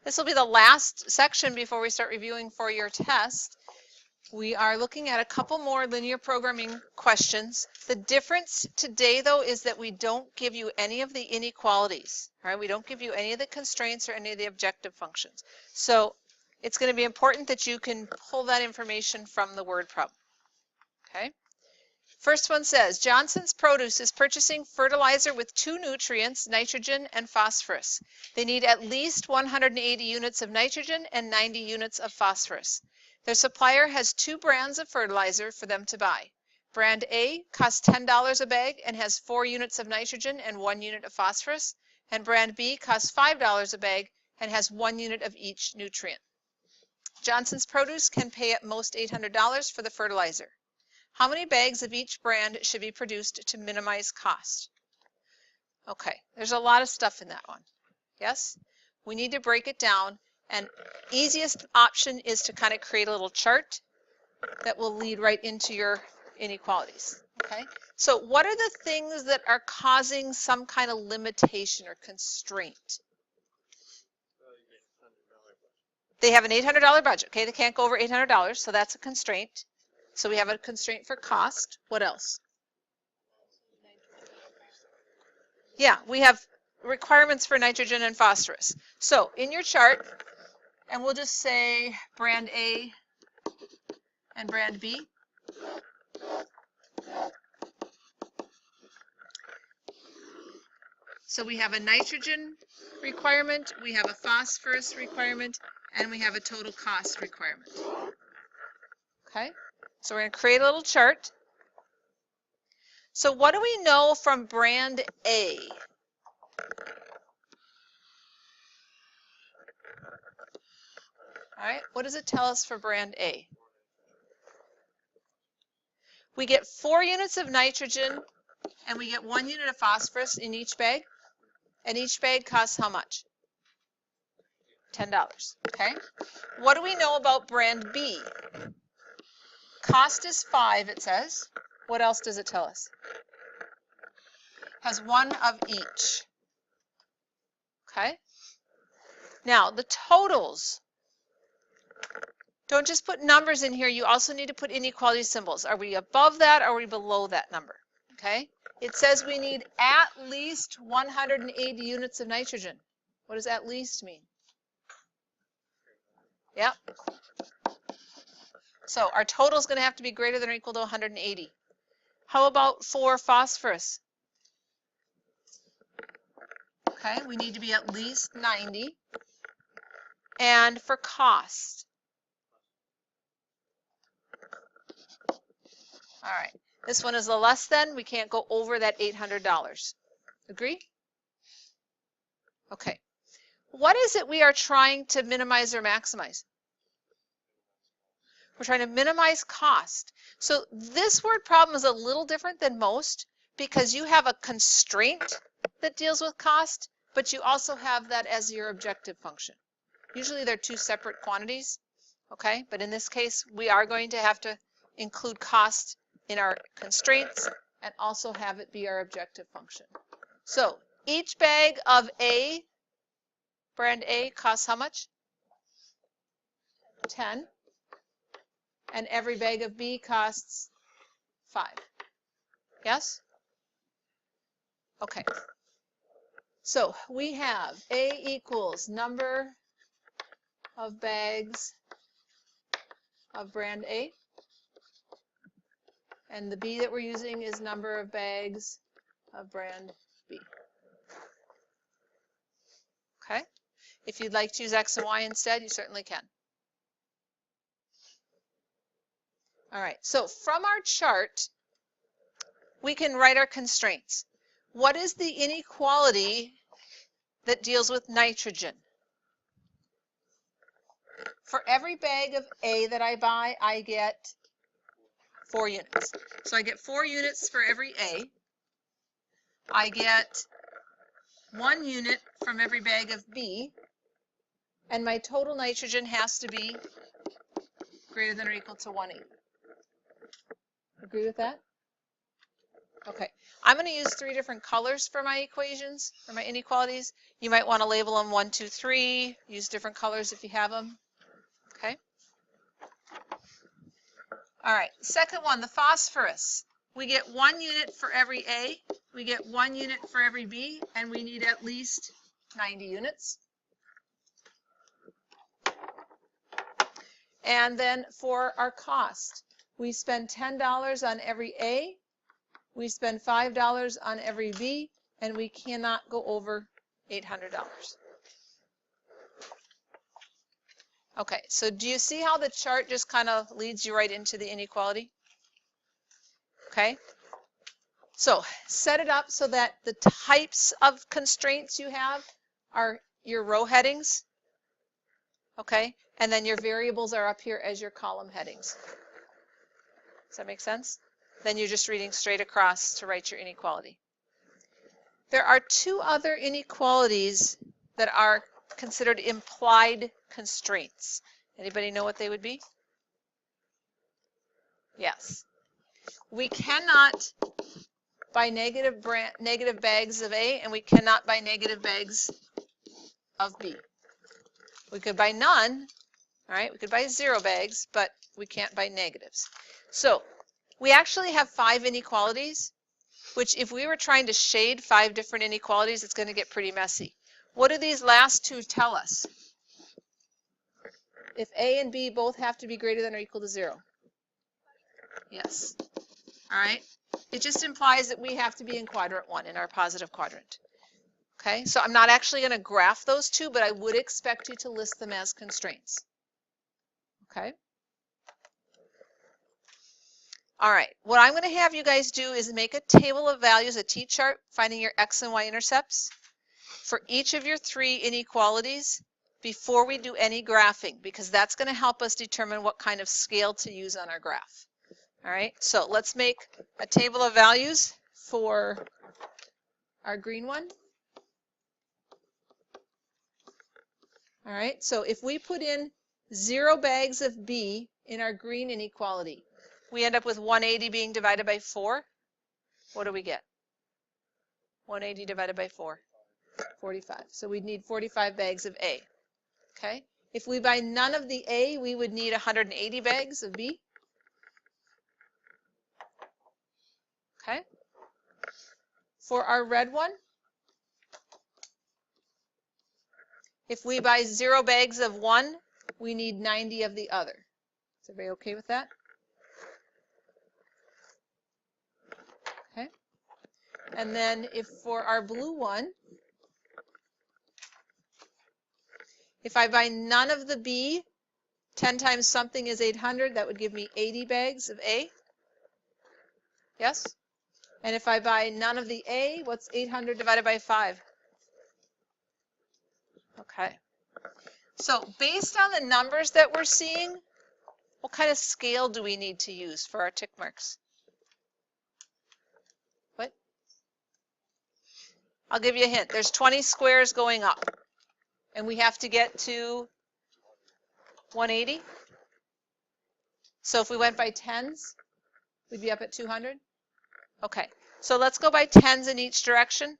This will be the last section before we start reviewing for your test. We are looking at a couple more linear programming questions. The difference today, though, is that we don't give you any of the inequalities. All right? We don't give you any of the constraints or any of the objective functions. So it's going to be important that you can pull that information from the word problem. Okay? First one says, Johnson's Produce is purchasing fertilizer with 2 nutrients, nitrogen and phosphorus. They need at least 180 units of nitrogen and 90 units of phosphorus. Their supplier has 2 brands of fertilizer for them to buy. Brand A costs $10 a bag and has 4 units of nitrogen and 1 unit of phosphorus, and brand B costs $5 a bag and has 1 unit of each nutrient. Johnson's Produce can pay at most $800 for the fertilizer. How many bags of each brand should be produced to minimize cost? Okay, there's a lot of stuff in that one. Yes? We need to break it down, and easiest option is to kind of create a little chart that will lead right into your inequalities. Okay? So what are the things that are causing some kind of limitation or constraint? They have an $800 budget. Okay, they can't go over $800, so that's a constraint. So we have a constraint for cost. What else? Yeah, we have requirements for nitrogen and phosphorus. So in your chart, and we'll just say brand A and brand B. So we have a nitrogen requirement, we have a phosphorus requirement, and we have a total cost requirement. Okay? So we're going to create a little chart. So what do we know from brand A? All right, what does it tell us for brand A? We get 4 units of nitrogen and we get 1 unit of phosphorus in each bag. And each bag costs how much? $10. Okay. What do we know about brand B? Cost is 5, it says. What else does it tell us? Has 1 of each. Okay. Now, the totals. Don't just put numbers in here. You also need to put inequality symbols. Are we above that or are we below that number? Okay. It says we need at least 180 units of nitrogen. What does at least mean? Yep. So our total is going to have to be greater than or equal to 180. How about for phosphorus? Okay, we need to be at least 90. And for cost? All right, this one is a less than. We can't go over that $800. Agree? Okay. What is it we are trying to minimize or maximize? We're trying to minimize cost. So this word problem is a little different than most because you have a constraint that deals with cost, but you also have that as your objective function. Usually they're 2 separate quantities, okay? But in this case, we are going to have to include cost in our constraints and also have it be our objective function. So each bag of A, brand A, costs how much? 10. And every bag of B costs 5. Yes? Okay. So we have A equals number of bags of brand A. And the B that we're using is number of bags of brand B. Okay? If you'd like to use X and Y instead, you certainly can. All right, so from our chart, we can write our constraints. What is the inequality that deals with nitrogen? For every bag of A that I buy, I get 4 units. So I get 4 units for every A. I get 1 unit from every bag of B. And my total nitrogen has to be greater than or equal to 180. Agree with that? Okay, I'm going to use 3 different colors for my equations, for my inequalities. You might want to label them 1, 2, 3, use different colors if you have them. Okay. All right, second one, the phosphorus. We get 1 unit for every A, we get 1 unit for every B, and we need at least 90 units. And then for our cost, we spend $10 on every A, we spend $5 on every B, and we cannot go over $800. Okay, so do you see how the chart just kind of leads you right into the inequality? Okay, so set it up so that the types of constraints you have are your row headings, okay, and then your variables are up here as your column headings. Does that make sense? Then you're just reading straight across to write your inequality. There are 2 other inequalities that are considered implied constraints. Anybody know what they would be? Yes. We cannot buy negative bags of A, and we cannot buy negative bags of B. We could buy none, all right? We could buy 0 bags, but we can't buy negatives. So we actually have 5 inequalities, which if we were trying to shade 5 different inequalities, it's going to get pretty messy. What do these last 2 tell us? If A and B both have to be greater than or equal to 0. Yes. All right. It just implies that we have to be in quadrant 1, in our positive quadrant. Okay, so I'm not actually going to graph those 2, but I would expect you to list them as constraints. Okay. All right, what I'm going to have you guys do is make a table of values, a T-chart, finding your X and Y intercepts for each of your 3 inequalities before we do any graphing, because that's going to help us determine what kind of scale to use on our graph. All right, so let's make a table of values for our green one. All right, so if we put in 0 bags of B in our green inequality, we end up with 180 being divided by 4. What do we get? 180 divided by 4, 45. So we'd need 45 bags of A. Okay, if we buy none of the A, we would need 180 bags of B. Okay, for our red one, if we buy 0 bags of one, we need 90 of the other. Is everybody okay with that? Okay. And then if for our blue one, if I buy none of the B, 10 times something is 800, that would give me 80 bags of A. Yes? And if I buy none of the A, what's 800 divided by 5? Okay. So based on the numbers that we're seeing, what kind of scale do we need to use for our tick marks? What? I'll give you a hint. There's 20 squares going up, and we have to get to 180. So if we went by tens, we'd be up at 200. Okay, so let's go by tens in each direction.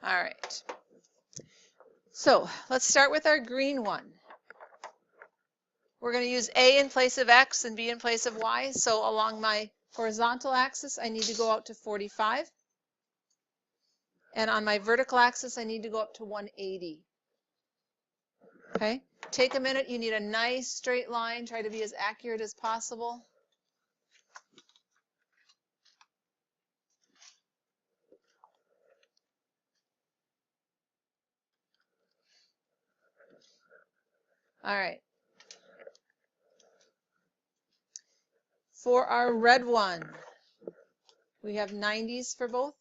All right. So let's start with our green one. We're going to use A in place of X and B in place of Y. So along my horizontal axis, I need to go out to 45. And on my vertical axis, I need to go up to 180. Okay, take a minute. You need a nice straight line. Try to be as accurate as possible. All right. For our red one, we have 90s for both.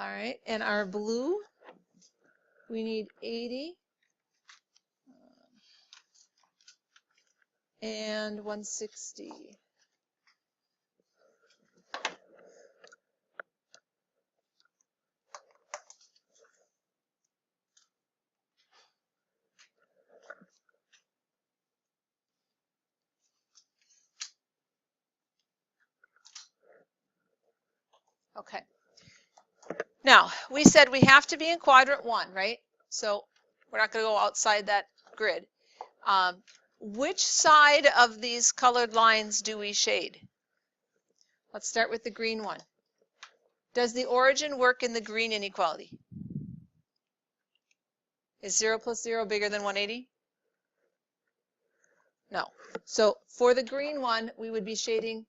All right, and our blue, we need 80 and 160. Okay. Now, we said we have to be in quadrant 1, right? So we're not going to go outside that grid. Which side of these colored lines do we shade? Let's start with the green one. Does the origin work in the green inequality? Is 0 plus 0 bigger than 180? No. So for the green one, we would be shading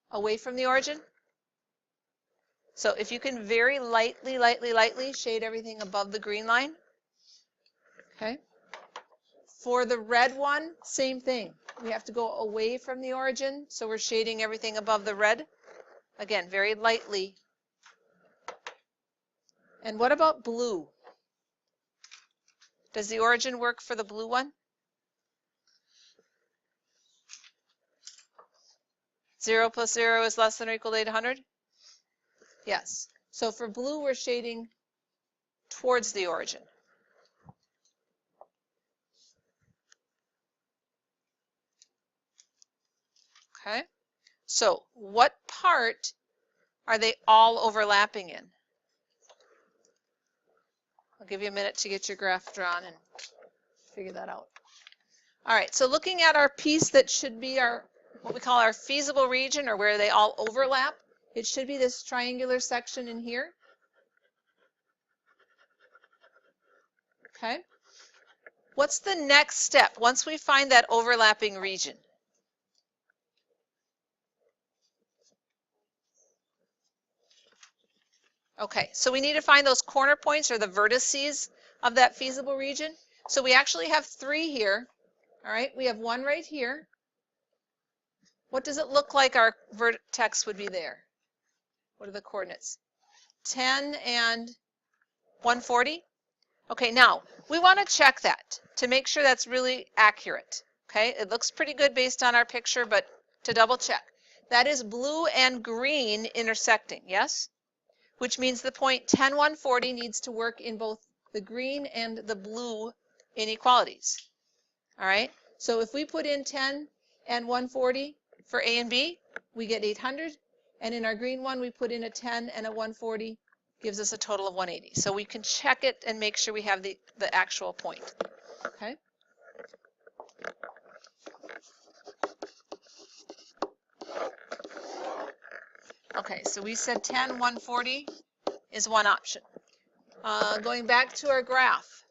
away from the origin. So if you can very lightly shade everything above the green line. Okay. For the red one, same thing. We have to go away from the origin, so we're shading everything above the red. Again, very lightly. And what about blue? Does the origin work for the blue one? 0 plus 0 is less than or equal to 800? Yes. So for blue, we're shading towards the origin. Okay. So what part are they all overlapping in? I'll give you a minute to get your graph drawn and figure that out. All right, so looking at our piece that should be our, what we call our feasible region, or where they all overlap, it should be this triangular section in here. Okay. What's the next step once we find that overlapping region? Okay, so we need to find those corner points or the vertices of that feasible region. So we actually have 3 here. All right, we have 1 right here. What does it look like our vertex would be there? What are the coordinates? 10 and 140? Okay, now we want to check that to make sure that's really accurate. Okay, it looks pretty good based on our picture, but to double check. That is blue and green intersecting, yes? Which means the point 10, 140 needs to work in both the green and the blue inequalities. All right, so if we put in 10 and 140 for A and B, we get 800. And in our green one, we put in a 10 and a 140, gives us a total of 180. So we can check it and make sure we have the actual point. Okay. Okay, so we said 10, 140 is one option. Going back to our graph,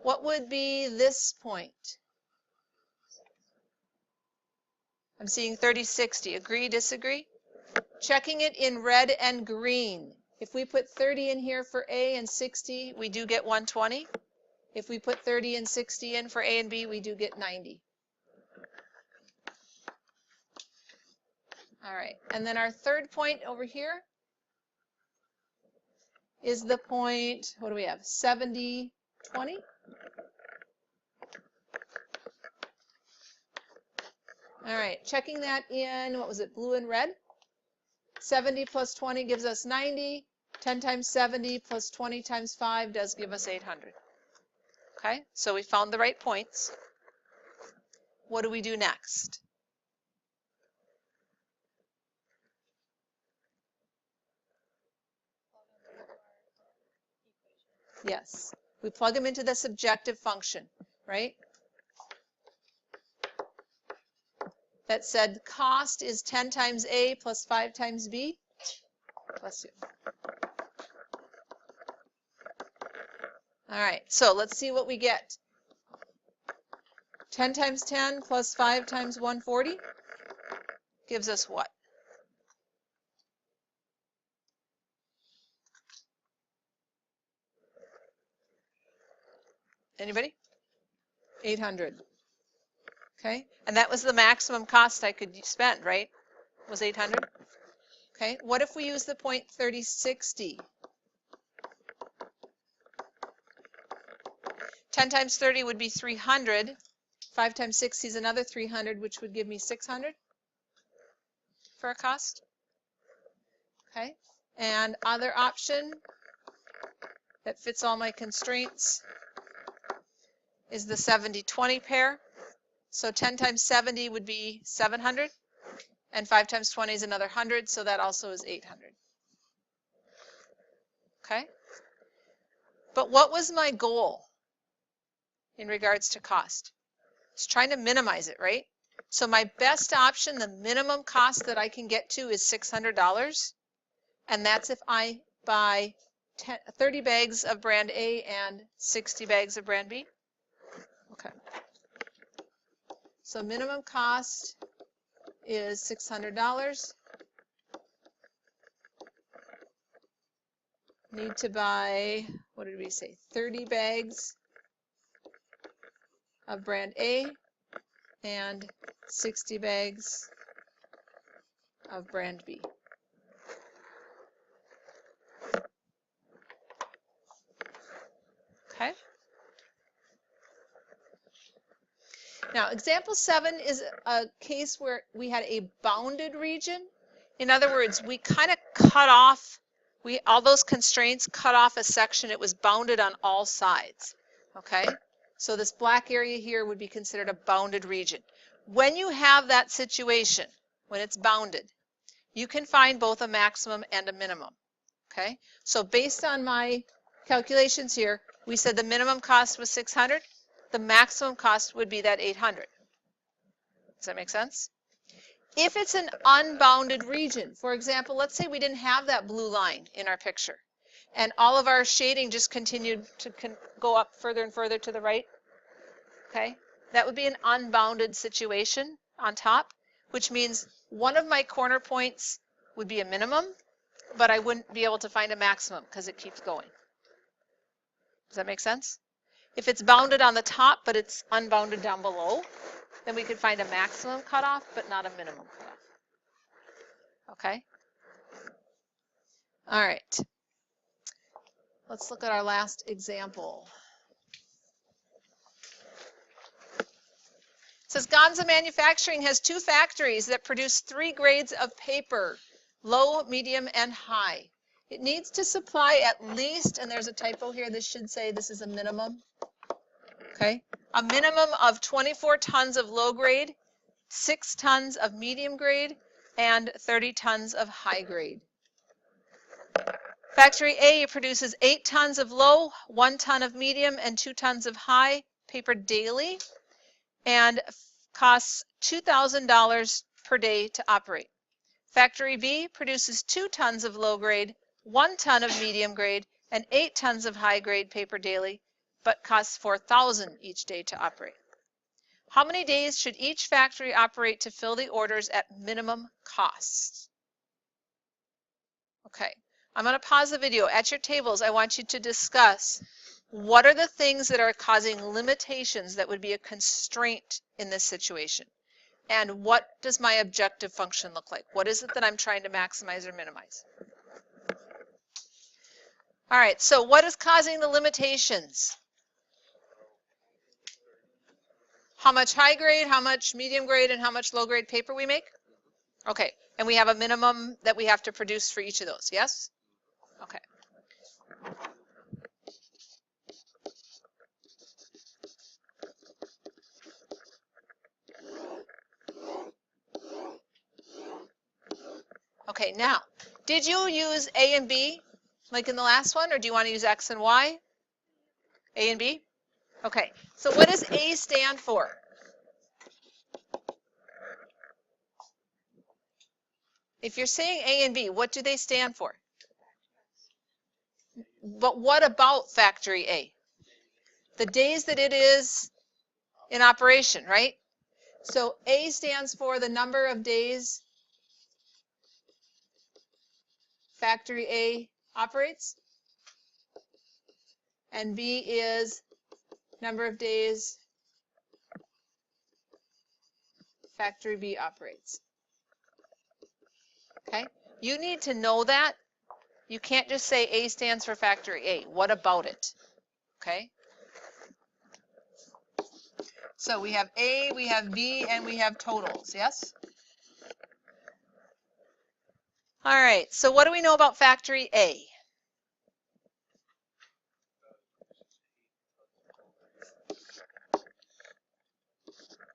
what would be this point? I'm seeing 30, 60. Agree, disagree? Checking it in red and green. If we put 30 in here for A and 60, we do get 120. If we put 30 and 60 in for A and B, we do get 90. All right, and then our third point over here is the point, what do we have, 70, 20? All right, checking that in, what was it, blue and red? 70 plus 20 gives us 90. 10 times 70 plus 20 times 5 does give us 800. Okay, so we found the right points. What do we do next? Yes, we plug them into the subjective function, right? That said cost is 10 times A plus 5 times B. Bless you. All right, so let's see what we get. 10 times 10 plus 5 times 140 gives us what? Anybody? 800. Okay, and that was the maximum cost I could spend, right? Was 800. Okay, what if we use the point 3060? 10 times 30 would be 300. 5 times 60 is another 300, which would give me 600 for a cost. Okay. And other option that fits all my constraints is the 70-20 pair. So 10 times 70 would be 700, and 5 times 20 is another 100, so that also is 800. Okay? But what was my goal in regards to cost? It's trying to minimize it, right? So my best option, the minimum cost that I can get to is $600, and that's if I buy 30 bags of brand A and 60 bags of brand B. Okay. So minimum cost is $600. Need to buy, what did we say, 30 bags of brand A and 60 bags of brand B. Okay. Now, example 7 is a case where we had a bounded region. In other words, we kind of cut off, all those constraints cut off a section. It was bounded on all sides. Okay? So this black area here would be considered a bounded region. When you have that situation, when it's bounded, you can find both a maximum and a minimum. Okay? So based on my calculations here, we said the minimum cost was 600. The maximum cost would be that 800. Does that make sense? If it's an unbounded region, for example, let's say we didn't have that blue line in our picture, and all of our shading just continued to go up further and further to the right, okay? That would be an unbounded situation on top, which means one of my corner points would be a minimum, but I wouldn't be able to find a maximum because it keeps going. Does that make sense? If it's bounded on the top, but it's unbounded down below, then we could find a maximum cutoff, but not a minimum cutoff. Okay? All right. Let's look at our last example. It says Gonza Manufacturing has 2 factories that produce 3 grades of paper, low, medium, and high. It needs to supply at least, and there's a typo here, this should say this is a minimum. Okay, a minimum of 24 tons of low grade, 6 tons of medium grade, and 30 tons of high grade. Factory A produces 8 tons of low, 1 ton of medium, and 2 tons of high paper daily, and costs $2,000 per day to operate. Factory B produces 2 tons of low grade, 1 ton of medium grade, and 8 tons of high grade paper daily, but costs $4,000 each day to operate. How many days should each factory operate to fill the orders at minimum cost? Okay, I'm going to pause the video. At your tables, I want you to discuss what are the things that are causing limitations that would be a constraint in this situation, and what does my objective function look like? What is it that I'm trying to maximize or minimize? All right, so what is causing the limitations? How much high grade, how much medium grade, and how much low grade paper we make? Okay, and we have a minimum that we have to produce for each of those, yes? Okay. Okay, now, did you use A and B like in the last one, or do you want to use X and Y? A and B? Okay, so what does A stand for? If you're saying A and B, what do they stand for? But what about factory A? The days that it is in operation, right? So A stands for the number of days factory A operates, and B is number of days factory B operates. Okay? You need to know that. You can't just say A stands for factory A. What about it? Okay? So we have A, we have B, and we have totals, yes? All right, so what do we know about factory A?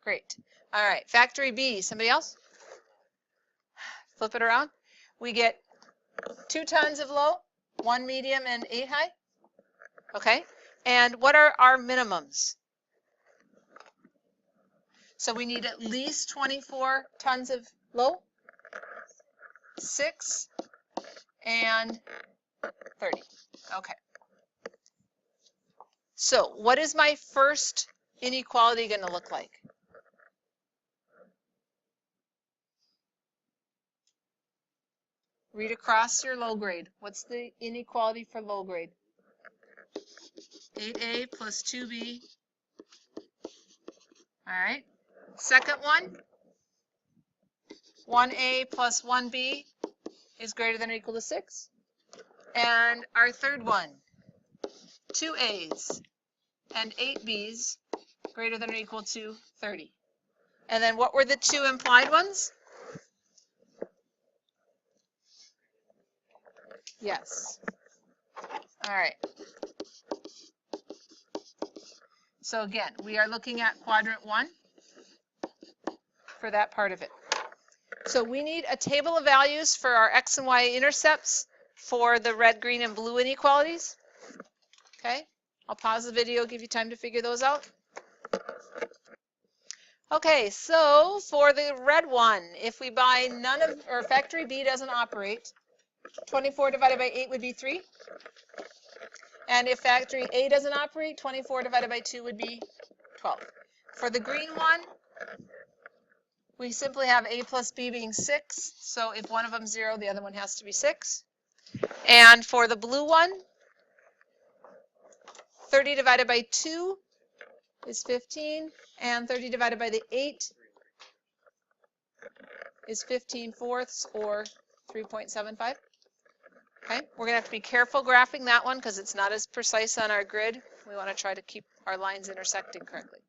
Great. All right, factory B, somebody else? Flip it around. We get 2 tons of low, 1 medium, and 8 high. Okay, and what are our minimums? So we need at least 24 tons of low, 6, and 30. Okay. So what is my first inequality going to look like? Read across your low grade. What's the inequality for low grade? 8A plus 2B. All right. Second one, 1A plus 1B is greater than or equal to 6. And our third one, 2A's and 8B's greater than or equal to 30. And then what were the 2 implied ones? Yes. All right. So again, we are looking at quadrant 1 for that part of it. So we need a table of values for our x and y intercepts for the red, green, and blue inequalities. Okay, I'll pause the video, give you time to figure those out. Okay, so for the red one, if we buy none of, or factory B doesn't operate, 24 divided by 8 would be 3. And if factory A doesn't operate, 24 divided by 2 would be 12. For the green one, we simply have A plus B being 6. So if one of them 0, the other one has to be 6. And for the blue one, 30 divided by 2 is 15. And 30 divided by the 8 is 15/4 or 3.75. Okay, we're going to have to be careful graphing that one because it's not as precise on our grid. We want to try to keep our lines intersecting correctly.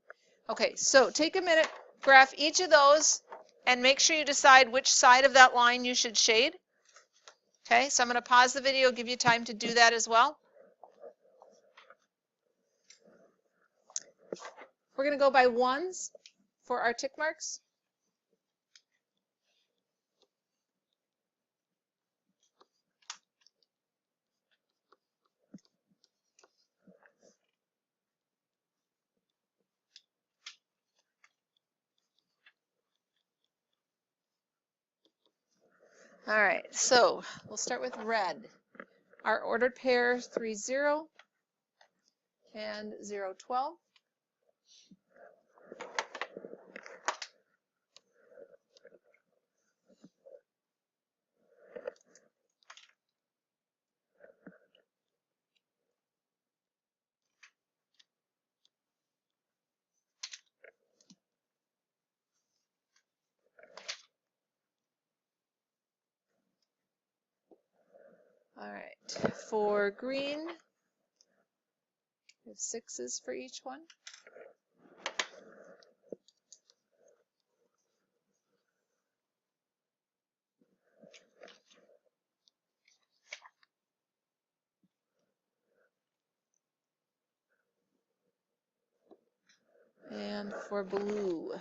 Okay, so take a minute, graph each of those, and make sure you decide which side of that line you should shade. Okay, so I'm going to pause the video, give you time to do that as well. We're going to go by ones for our tick marks. All right, so we'll start with red. Our ordered pair 3, 0 and 0, 12. All right, for green, we have 6s for each one. And for blue,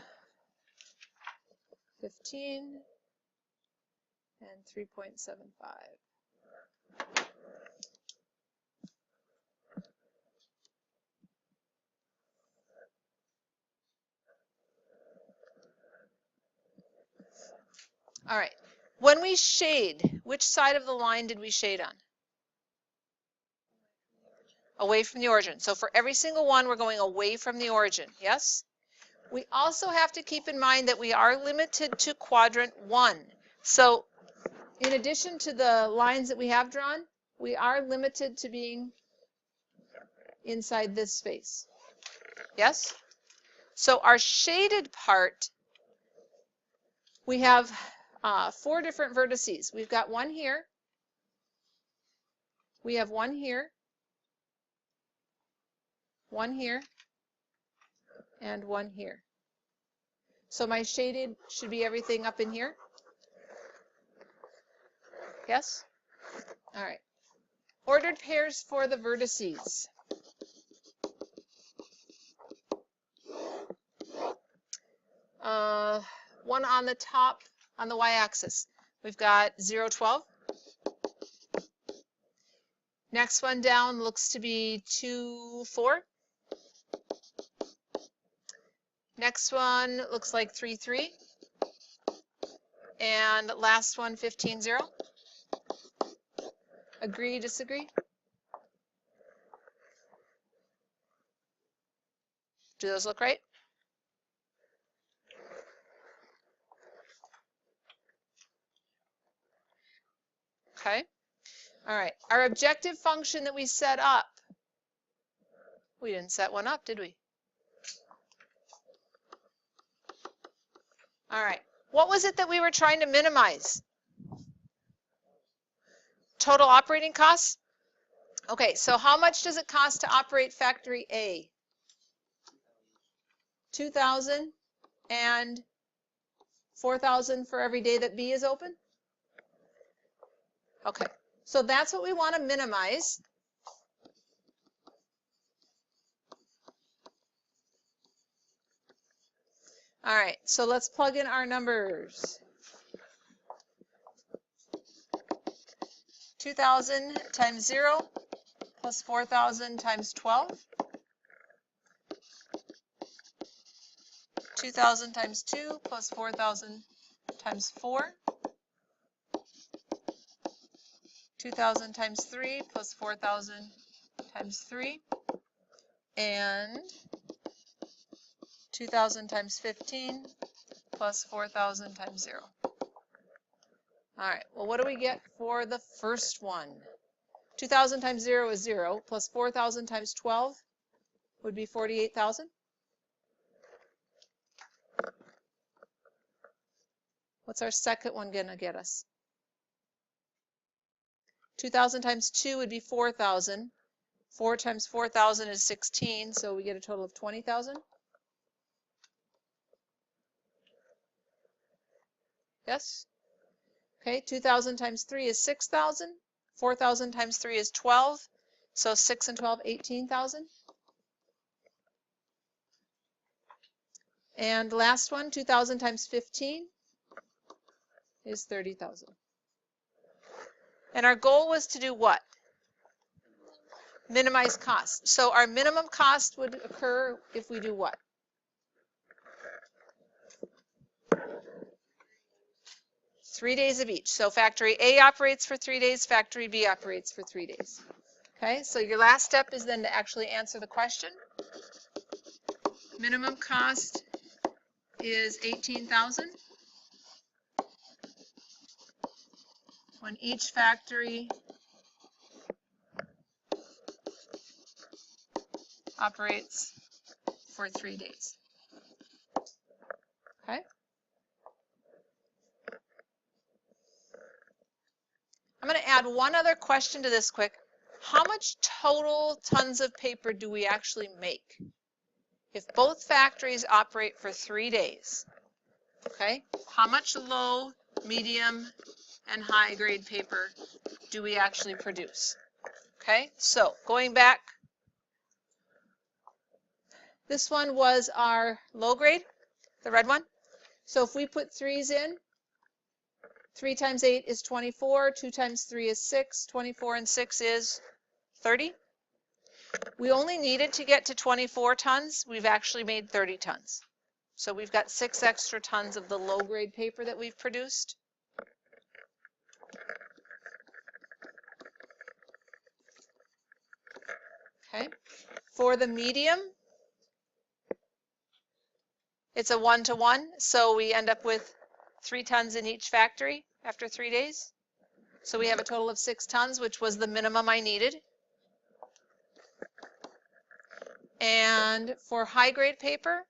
15 and 3.75. All right, when we shade, which side of the line did we shade on? Away from the origin. So for every single one, we're going away from the origin, yes? We also have to keep in mind that we are limited to quadrant 1. So in addition to the lines that we have drawn, we are limited to being inside this space, yes? So our shaded part, we have 4 different vertices. We've got one here, we have one here, and 1 here. So my shaded should be everything up in here. Yes? All right. Ordered pairs for the vertices. One on the top on the y-axis. We've got 0, 12. Next one down looks to be 2, 4. Next one looks like 3, 3. And last one, 15, 0. Agree, disagree? Do those look right? Okay. All right. Our objective function that we set up, we didn't set one up, did we? All right. What was it that we were trying to minimize? Total operating costs? Okay, so how much does it cost to operate factory A? 2,000 and 4,000 for every day that B is open? Okay, so that's what we want to minimize. All right, so let's plug in our numbers. 2,000 times 0 plus 4,000 times 12. 2,000 times 2 plus 4,000 times 4. 2,000 times 3 plus 4,000 times 3. And 2,000 times 15 plus 4,000 times 0. All right, well, what do we get for the first one? 2,000 times 0 is 0, plus 4,000 times 12 would be 48,000. What's our second one going to get us? 2,000 times 2 would be 4,000. 4 times 4,000 is 16, so we get a total of 20,000. Yes? Okay, 2,000 times 3 is 6,000. 4,000 times 3 is 12. So 6 and 12, 18,000. And last one, 2,000 times 15 is 30,000. And our goal was to do what? Minimize cost. So our minimum cost would occur if we do what? Three days of each. So factory A operates for 3 days, factory B operates for 3 days. Okay, so your last step is then to actually answer the question. Minimum cost is 18,000 when each factory operates for 3 days. Okay. I'm going to add one other question to this quick. How much total tons of paper do we actually make if both factories operate for 3 days? Okay. How much low, medium, and high grade paper do we actually produce? Okay. So going back, this one was our low grade, the red one. So if we put 3's in, 3 times 8 is 24, 2 times 3 is 6, 24 and 6 is 30. We only needed to get to 24 tons. We've actually made 30 tons. So we've got 6 extra tons of the low grade paper that we've produced. Okay. For the medium, it's a 1-to-1, so we end up with 3 tons in each factory after 3 days. So we have a total of 6 tons, which was the minimum I needed. And for high grade paper,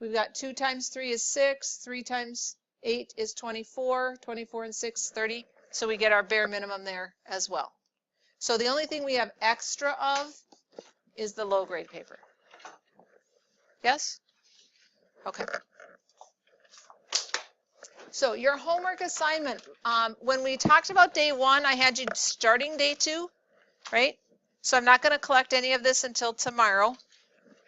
we've got 2 times 3 is 6, 3 times 8 is 24, 24 and 6, 30. So we get our bare minimum there as well. So the only thing we have extra of is the low grade paper. Yes? Okay. So your homework assignment, when we talked about day 1, I had you starting day 2, right? So I'm not going to collect any of this until tomorrow.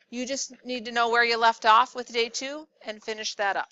You just need to know where you left off with day 2 and finish that up.